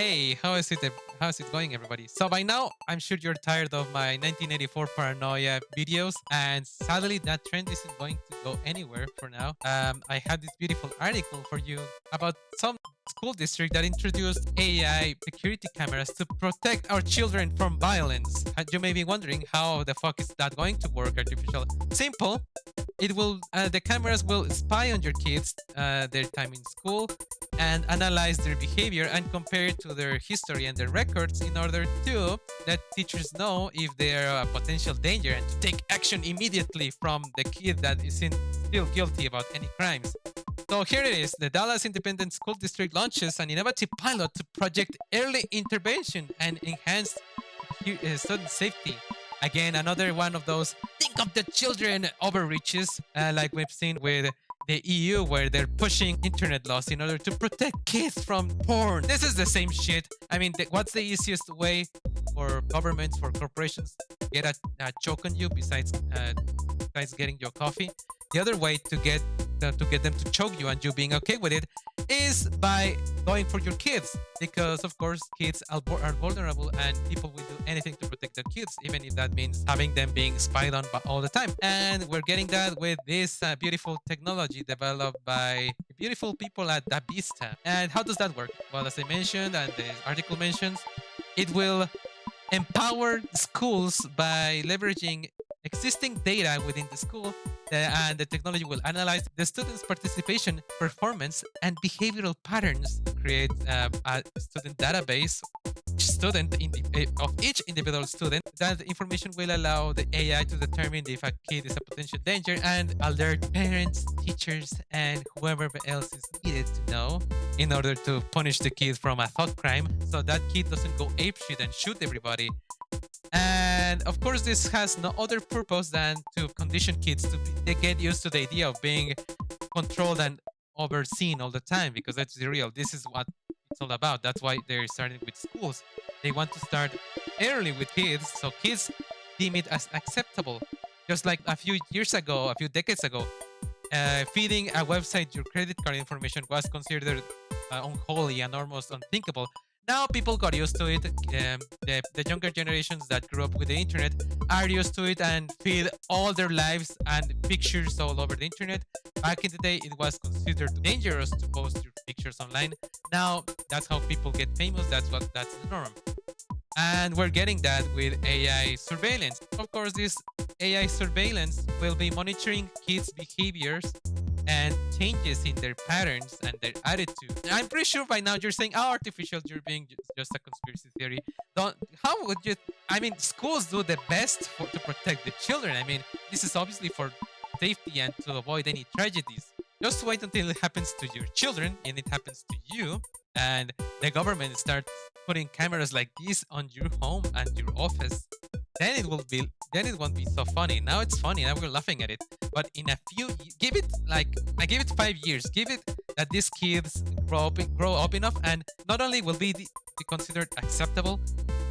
Hey, how is it going, everybody? So by now, I'm sure you're tired of my 1984 paranoia videos, and sadly, that trend isn't going to go anywhere for now. I have this beautiful article for you about some school district that introduced AI security cameras to protect our children from violence. And you may be wondering how the fuck is that going to work? Artificial, simple. The cameras will spy on your kids, their time in school, and analyze their behavior and compare it to their history and their records in order to let teachers know if they are a potential danger and to take action immediately from the kid that isn't still guilty about any crimes. So here it is. The Dallas Independent School District launches an innovative pilot to project early intervention and enhance student safety. Again, another one of those think of the children overreaches, like we've seen with the EU, where they're pushing internet laws in order to protect kids from porn. This is the same shit. I mean, what's the easiest way for governments, for corporations to get a choke on you besides getting your coffee? The other way to get them to choke you and you being okay with it is by going for your kids, because of course kids are vulnerable and people will do anything to protect their kids, even if that means having them being spied on all the time. And we're getting that with this beautiful technology developed by beautiful people at Davista. And how does that work? Well, as I mentioned and the article mentions, it will empower schools by leveraging existing data within the school, and the technology will analyze the students' participation, performance, and behavioral patterns to create a student database of each individual student. That information will allow the AI to determine if a kid is a potential danger and alert parents, teachers, and whoever else is needed to know in order to punish the kid from a thought crime, so that kid doesn't go apeshit and shoot everybody. And of course, this has no other purpose than to condition kids to get used to the idea of being controlled and overseen all the time, because that's the real. This is what it's all about. That's why they're starting with schools. They want to start early with kids, so kids deem it as acceptable. Just like a few decades ago, feeding a website your credit card information was considered unholy and almost unthinkable. Now people got used to it. The younger generations that grew up with the internet are used to it and feed all their lives and pictures all over the internet. Back in the day, it was considered dangerous to post your pictures online. Now that's how people get famous. That's the norm. And we're getting that with AI surveillance. Of course, this AI surveillance will be monitoring kids' behaviors and changes in their patterns and their attitude. I'm pretty sure by now you're saying, "Oh, artificial, you're being just a conspiracy theory." Don't. How would you? I mean, schools do the best to protect the children. I mean, this is obviously for safety and to avoid any tragedies. Just wait until it happens to your children and it happens to you, and the government starts putting cameras like this on your home and your office. Then it won't be so funny. Now it's funny. Now we're laughing at it. But in a few, give it like I give it 5 years. Give it that these kids grow up enough, and not only will be considered acceptable,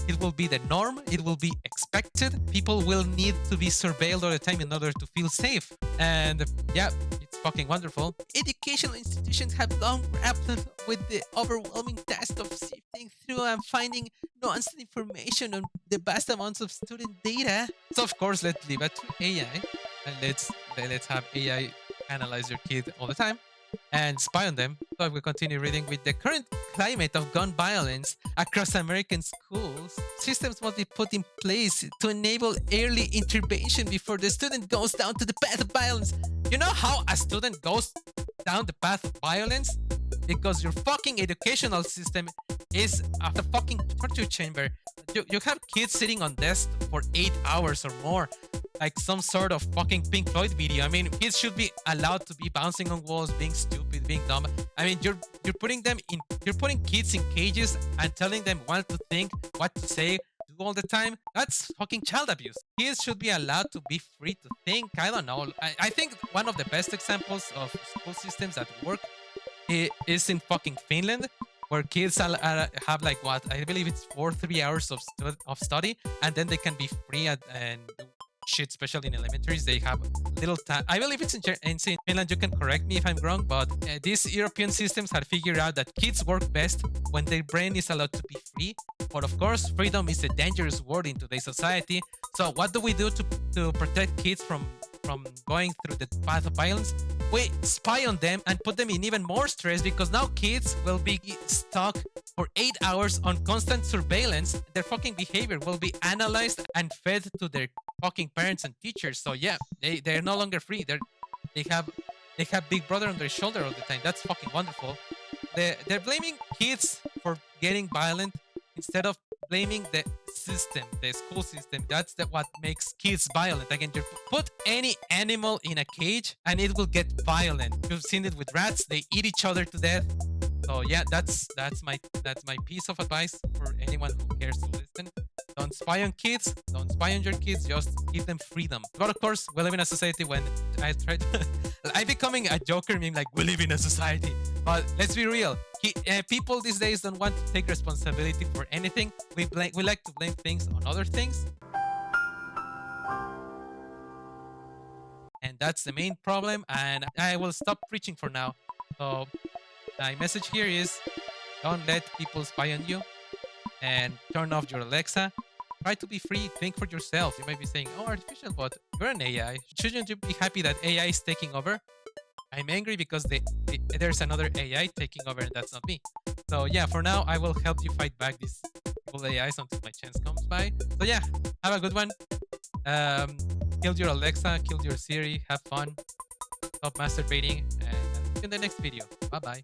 it will be the norm. It will be expected. People will need to be surveilled all the time in order to feel safe. And yeah, it's fucking wonderful. Educational institutions have long grappled with the overwhelming task of sifting through and finding nuanced information on the vast amounts of student data. So of course, let's leave it to AI, and let's have AI analyze your kid all the time and spy on them. So we continue reading with the current climate of gun violence across American schools. Systems must be put in place to enable early intervention before the student goes down to the path of violence. You know how a student goes down the path of violence? Because your fucking educational system is a fucking torture chamber. You have kids sitting on desks for 8 hours or more, like some sort of fucking Pink Floyd video. I mean, kids should be allowed to be bouncing on walls, being stupid, being dumb. I mean, you're putting kids in cages and telling them what to think, what to say, do all the time. That's fucking child abuse. Kids should be allowed to be free to think. I don't know. I think one of the best examples of school systems that work is in fucking Finland, where kids have like what I believe it's 3 hours of study, and then they can be free and shit, especially in elementaries. They have little time. I believe it's in Finland. You can correct me if I'm wrong, but these European systems have figured out that kids work best when their brain is allowed to be free. But of course, freedom is a dangerous word in today's society. So what do we do to protect kids from going through the path of violence? We spy on them and put them in even more stress, because now kids will be stuck for 8 hours on constant surveillance. Their fucking behavior will be analyzed and fed to their fucking parents and teachers. So yeah, they're no longer free. They have they have Big Brother on their shoulder all the time. That's fucking wonderful. They're blaming kids for getting violent instead of blaming the system, the school system. That's what makes kids violent. Again, you put any animal in a cage and it will get violent. You've seen it with rats. They eat each other to death. So yeah, that's my piece of advice for anyone who cares to listen. Don't spy on kids. Don't spy on your kids. Just give them freedom. But of course, we live in a society when I try to... I'm becoming a joker, meaning like, we live in a society. But let's be real. People these days don't want to take responsibility for anything. We like to blame things on other things. And that's the main problem. And I will stop preaching for now. So my message here is, don't let people spy on you, and turn off your Alexa. Try to be free. Think for yourself. You might be saying, oh, artificial, but you're an AI. Shouldn't you be happy that AI is taking over? I'm angry because there's another AI taking over, and that's not me. So yeah, for now, I will help you fight back these evil AIs until my chance comes by. So yeah, have a good one. Kill your Alexa, kill your Siri, have fun, stop masturbating, and see you in the next video. Bye-bye.